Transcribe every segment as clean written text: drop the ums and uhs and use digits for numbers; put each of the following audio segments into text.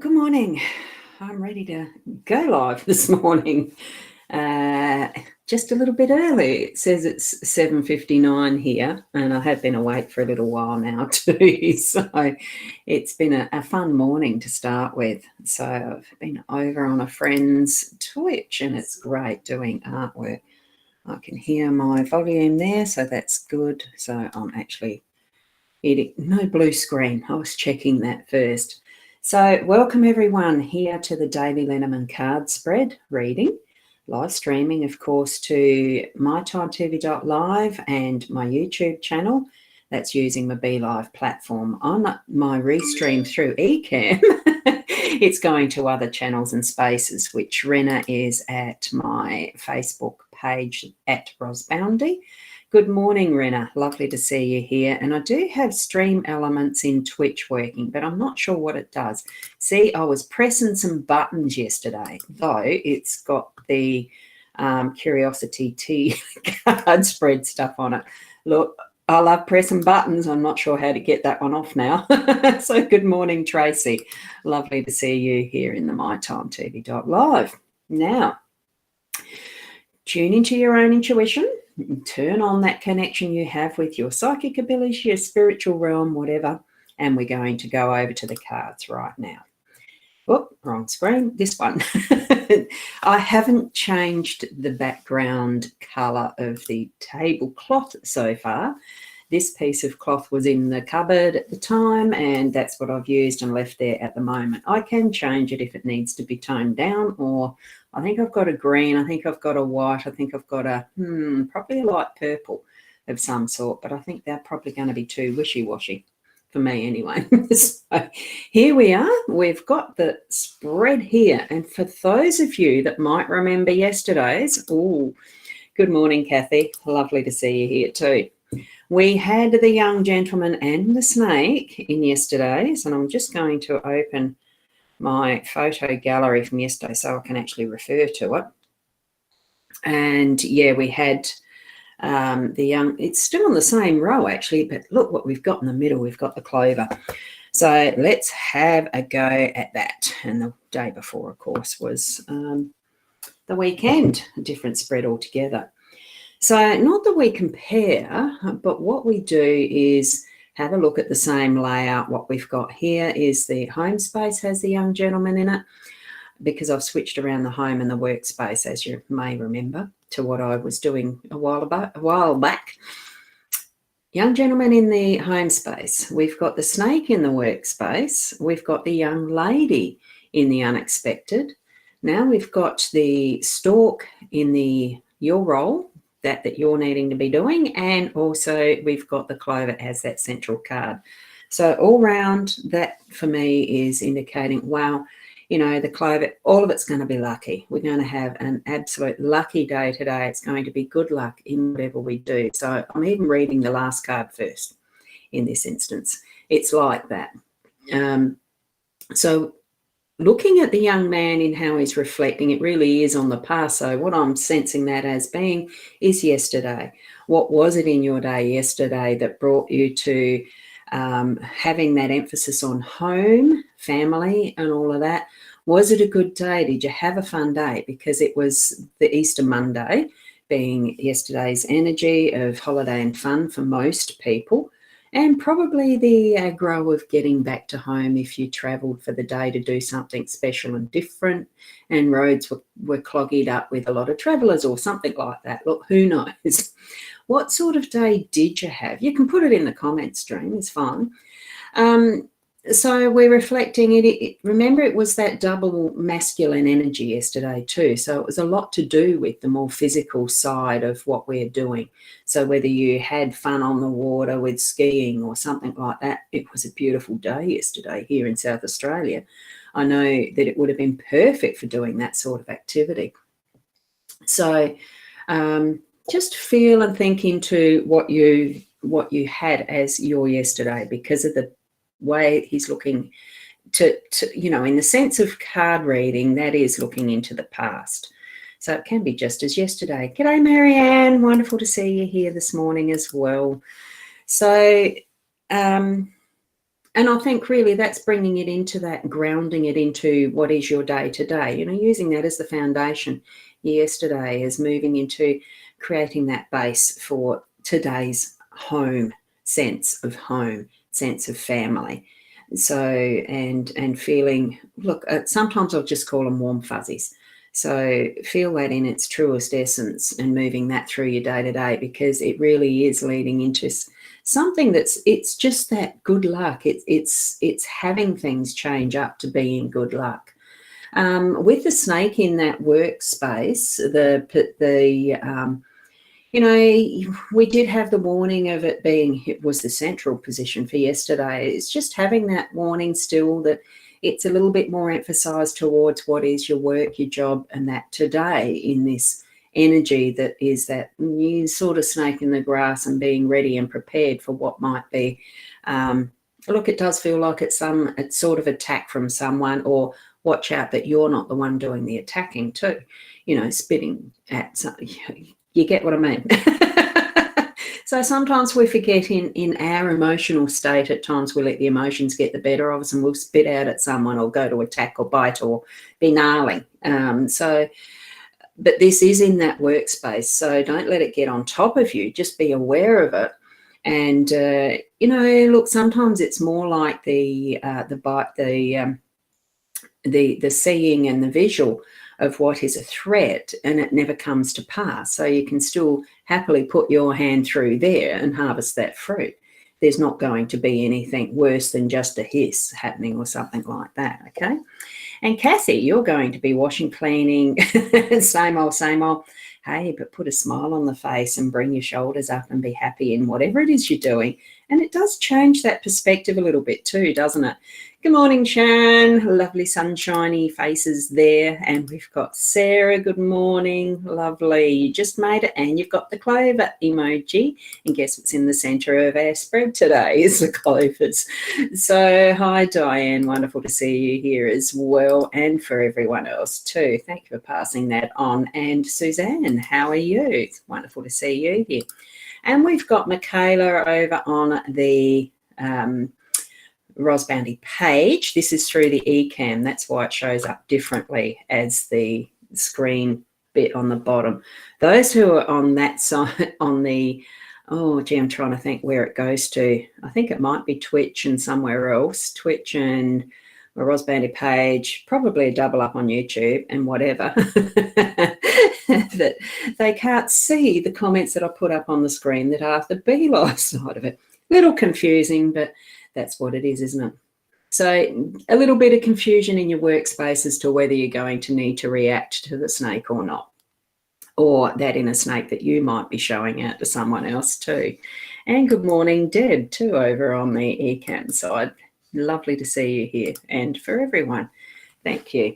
good morning. I'm ready to go live this morning. Just a little bit early. It says it's 7:59 here, and I have been awake for a little while now too. So it's been a fun morning to start with. So I've been over on a friend's Twitch, and it's great doing artwork. I can hear my volume there, so that's good. So I'm actually eating no blue screen. I was checking that first. So welcome everyone here to the Daily Lenormand card spread reading, live streaming, of course, to mytimetv.live and my YouTube channel. That's using my BeLive platform. On my restream through Ecamm, it's going to other channels and spaces, which Rena is at my Facebook page at rosboundy. Good morning, Rena. Lovely to see you here. And I do have stream elements in Twitch working, but I'm not sure what it does. See, I was pressing some buttons yesterday, though it's got the Curiosity Tea card spread stuff on it. Look, I love pressing buttons. I'm not sure how to get that one off now. So good morning, Tracy. Lovely to see you here in the mytimetv.live. Now, tune into your own intuition. Turn on that connection you have with your psychic abilities, your spiritual realm, whatever, and we're going to go over to the cards right now. Oh, wrong screen, this one. I haven't changed the background colour of the tablecloth so far. This piece of cloth was in the cupboard at the time, and that's what I've used and left there at the moment. I can change it if it needs to be toned down, or I think I've got a green, I think I've got a white, I think I've got a, probably a light purple of some sort, but I think they're probably going to be too wishy-washy for me anyway. So here we are. We've got the spread here, and for those of you that might remember yesterday's, good morning, Kathy. Lovely to see you here too. We had the young gentleman and the snake in yesterday's, and I'm just going to open my photo gallery from yesterday so I can actually refer to it. And yeah, we had the young, it's still on the same row actually, but look what we've got in the middle. We've got the clover. So let's have a go at that. And the day before, of course, was the weekend, a different spread altogether. So not that we compare, but what we do is have a look at the same layout. What we've got here is the home space has the young gentleman in it, because I've switched around the home and the workspace, as you may remember, to what I was doing a while back. Young gentleman in the home space. We've got the snake in the workspace. We've got the young lady in the unexpected. Now we've got the stork in your role, that you're needing to be doing, and also we've got the clover as that central card. So all round, that for me is indicating, wow, you know, the clover, all of it's going to be lucky. We're going to have an absolute lucky day today. It's going to be good luck in whatever we do. So I'm even reading the last card first in this instance. It's like that. So looking at the young man in how he's reflecting, it really is on the past. So what I'm sensing that as being is yesterday. What was it in your day yesterday that brought you to having that emphasis on home, family, and all of that? Was it a good day? Did you have a fun day? Because it was the Easter Monday, being yesterday's energy of holiday and fun for most people. And probably the aggro of getting back to home if you travelled for the day to do something special and different, and roads were clogged up with a lot of travellers or something like that. Look, who knows? What sort of day did you have? You can put it in the comment stream, it's fine. So we're reflecting it. Remember, it was that double masculine energy yesterday too. So it was a lot to do with the more physical side of what we're doing. So whether you had fun on the water with skiing or something like that, it was a beautiful day yesterday here in South Australia. I know that it would have been perfect for doing that sort of activity. So just feel and think into what you had as your yesterday, because of the way he's looking to, you know, in the sense of card reading, that is looking into the past. So it can be just as yesterday. G'day, Marianne. Wonderful to see you here this morning as well. So And I think really that's bringing it into that, grounding it into what is your day to day, using that as the foundation yesterday, as moving into creating that base for today's home, sense of family. So, and feeling, look, sometimes I'll just call them warm fuzzies. So feel that in its truest essence and moving that through your day to day, because it really is leading into something it's just that good luck. It's having things change up to being good luck. With the snake in that workspace, we did have the warning of it was the central position for yesterday. It's just having that warning still that it's a little bit more emphasized towards what is your work, your job, and that today in this energy that is that new sort of snake in the grass and being ready and prepared for what might be. Look, it does feel like it's sort of attack from someone, or watch out that you're not the one doing the attacking too, spitting at something. You get what I mean? So sometimes we forget in our emotional state, at times we let the emotions get the better of us and we'll spit out at someone or go to attack or bite or be gnarly. But this is in that workspace, so don't let it get on top of you. Just be aware of it. And, look, sometimes it's more like the bite, the seeing and the visual of what is a threat, and it never comes to pass. So you can still happily put your hand through there and harvest that fruit. There's not going to be anything worse than just a hiss happening or something like that, okay? And Cassie, you're going to be washing, cleaning, same old, same old. Hey, but put a smile on the face and bring your shoulders up and be happy in whatever it is you're doing. And it does change that perspective a little bit too, doesn't it? Good morning, Sharon. Lovely sunshiny faces there. And we've got Sarah. Good morning. Lovely. You just made it, and you've got the clover emoji. And guess what's in the centre of our spread today is the clovers. So hi, Diane. Wonderful to see you here as well, and for everyone else too. Thank you for passing that on. And Suzanne, how are you? It's wonderful to see you here. And we've got Michaela over on the rosboundy page. This is through the eCam. That's why it shows up differently as the screen bit on the bottom. Those who are on that side, on the, I'm trying to think where it goes to. I think it might be Twitch and somewhere else. Twitch and a rosboundy page, probably a double up on YouTube and whatever. That they can't see the comments that I put up on the screen that are the BeLive side of it. Little confusing, but that's what it is, isn't it? So a little bit of confusion in your workspace as to whether you're going to need to react to the snake or not, or that inner snake that you might be showing out to someone else too. And good morning, Deb, too, over on the eCam side. Lovely to see you here, and for everyone, thank you.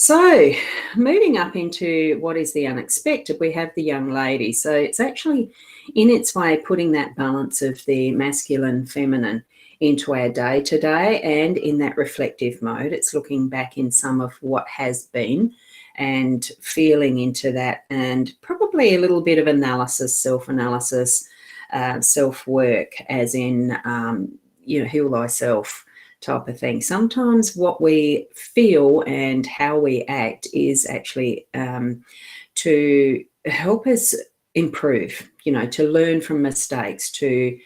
So moving up into what is the unexpected, we have the young lady. So it's actually in its way putting that balance of the masculine, feminine into our day to day, and in that reflective mode, it's looking back in some of what has been and feeling into that, and probably a little bit of analysis, self-analysis, self-work, as in, heal thyself type of thing. Sometimes what we feel and how we act is actually to help us improve, to learn from mistakes, to,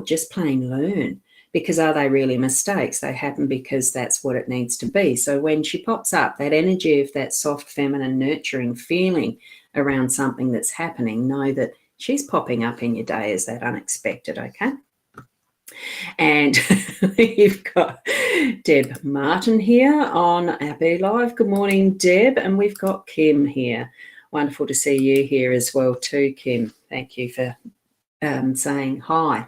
just plain learn. Because are they really mistakes? They happen because that's what it needs to be. So when she pops up, that energy of that soft, feminine, nurturing feeling around something that's happening, know that she's popping up in your day as that unexpected, okay? And we've got Deb Martin here on our BeLive. Good morning, Deb. And we've got Kim here. Wonderful to see you here as well too, Kim. Thank you for saying hi.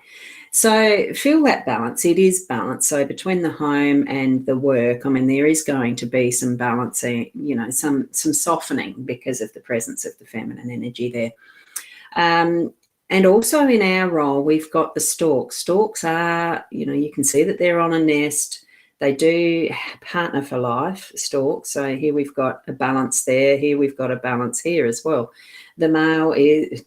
So feel that balance. It is balance. So between the home and the work, there is going to be some balancing, some softening because of the presence of the feminine energy there. And also in our role, we've got the storks. Storks are, you can see that they're on a nest. They do partner for life, storks. So here we've got a balance there. Here we've got a balance here as well. The male is,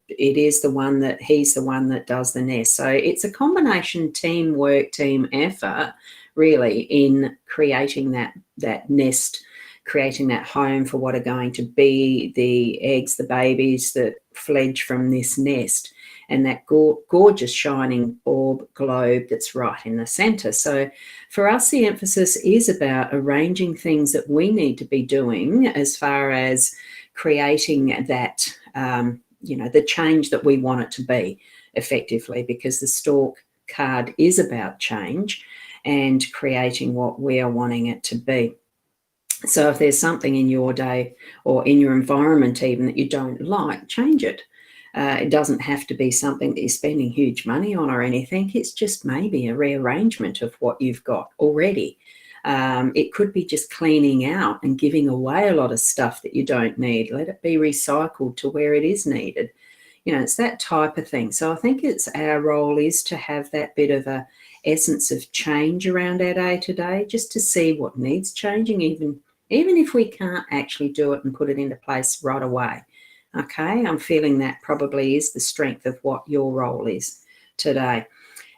he's the one that does the nest. So it's a combination teamwork, team effort, really, in creating that nest, creating that home for what are going to be the eggs, the babies that fledge from this nest, and that gorgeous shining orb globe that's right in the center. So for us, the emphasis is about arranging things that we need to be doing as far as creating that, the change that we want it to be effectively, because the stork card is about change and creating what we are wanting it to be. So if there's something in your day or in your environment even that you don't like, change it. It doesn't have to be something that you're spending huge money on or anything. It's just maybe a rearrangement of what you've got already. It could be just cleaning out and giving away a lot of stuff that you don't need. Let it be recycled to where it is needed. It's that type of thing. So I think our role is to have that bit of a essence of change around our day to day, just to see what needs changing, even if we can't actually do it and put it into place right away. Okay, I'm feeling that probably is the strength of what your role is today.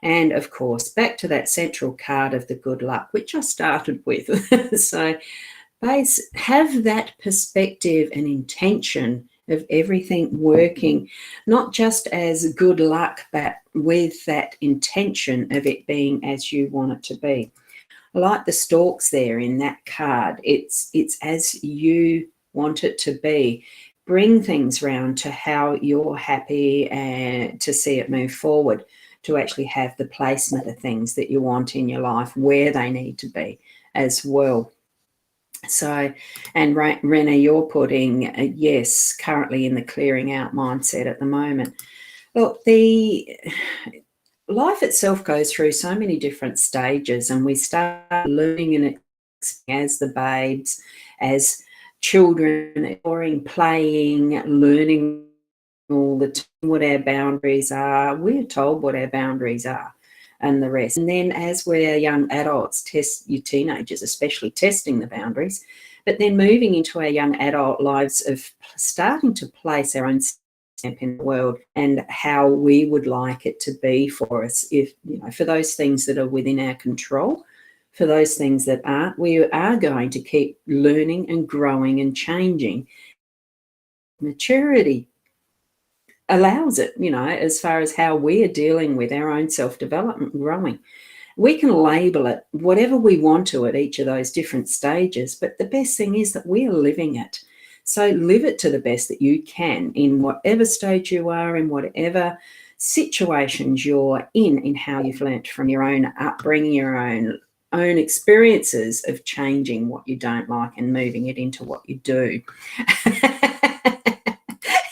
And of course, back to that central card of the good luck, which I started with. So have that perspective and intention of everything working, not just as good luck, but with that intention of it being as you want it to be. Like the storks there in that card, it's as you want it to be. Bring things round to how you're happy and to see it move forward, to actually have the placement of things that you want in your life where they need to be as well. So, and Rena, you're putting, yes, currently in the clearing out mindset at the moment. Look, the life itself goes through so many different stages, and we start learning and as the babes, as children, exploring, playing, learning all the time what our boundaries are. We're told what our boundaries are and the rest. And then as we're young adults, your teenagers especially, testing the boundaries, but then moving into our young adult lives of starting to place our own stamp in the world and how we would like it to be for us, if for those things that are within our control. For those things that aren't, we are going to keep learning and growing and changing. Maturity allows it, as far as how we are dealing with our own self-development and growing. We can label it whatever we want to at each of those different stages, but the best thing is that we are living it. So live it to the best that you can in whatever stage you are, in whatever situations you're in how you've learnt from your own upbringing, your own experiences of changing what you don't like and moving it into what you do.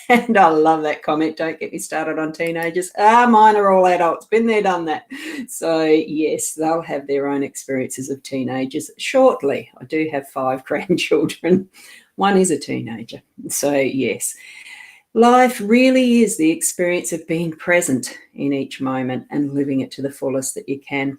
And I love that comment. Don't get me started on teenagers. Mine are all adults. Been there, done that. So yes, they'll have their own experiences of teenagers shortly. I do have 5 grandchildren. One is a teenager. So yes, life really is the experience of being present in each moment and living it to the fullest that you can.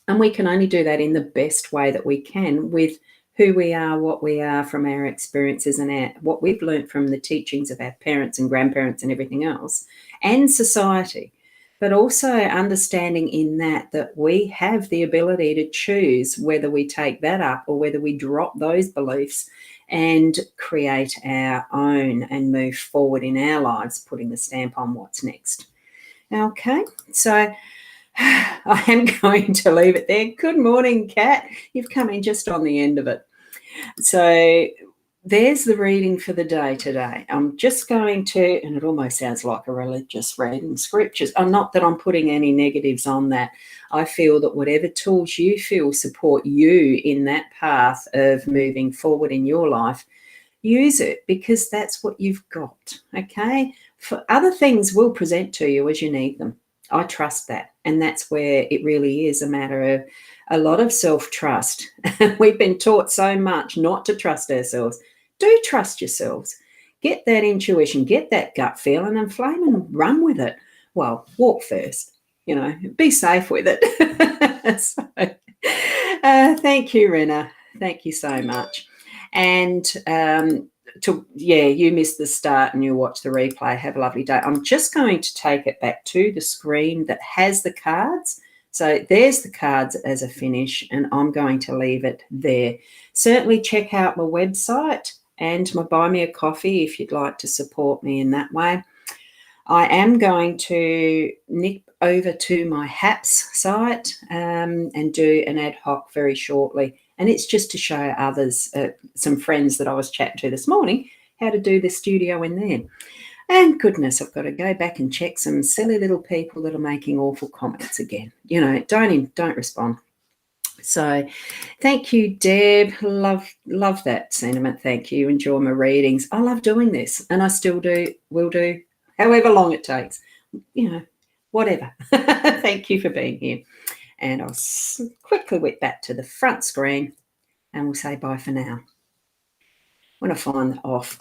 And we can only do that in the best way that we can with who we are, what we are from our experiences and what we've learned from the teachings of our parents and grandparents and everything else, and society. But also understanding in that we have the ability to choose whether we take that up or whether we drop those beliefs and create our own and move forward in our lives, putting the stamp on what's next. Okay, so I am going to leave it there. Good morning, Kat. You've come in just on the end of it. So there's the reading for the day today. I'm just going to, and it almost sounds like a religious reading, scriptures. Not that I'm putting any negatives on that. I feel that whatever tools you feel support you in that path of moving forward in your life, use it, because that's what you've got, okay? For other things will present to you as you need them. I trust that. And that's where it really is a matter of a lot of self-trust. We've been taught so much not to trust ourselves. Do trust yourselves. Get that intuition, get that gut feeling and flame and run with it. Well, walk first, be safe with it. So, thank you, Rena. Thank you so much. And you missed the start and you watch the replay. Have a lovely day. I'm just going to take it back to the screen that has the cards. So there's the cards as a finish, and I'm going to leave it there. Certainly check out my website and my Buy Me a Coffee if you'd like to support me in that way. I am going to nip over to my HAPS site and do an ad hoc very shortly. And it's just to show others, some friends that I was chatting to this morning, how to do the studio in there. And goodness, I've got to go back and check some silly little people that are making awful comments again. You know, don't respond. So thank you, Deb. Love that sentiment. Thank you. Enjoy my readings. I love doing this, and I still will do, however long it takes. You know, whatever. Thank you for being here. And I'll quickly whip back to the front screen and we'll say bye for now. When I find off.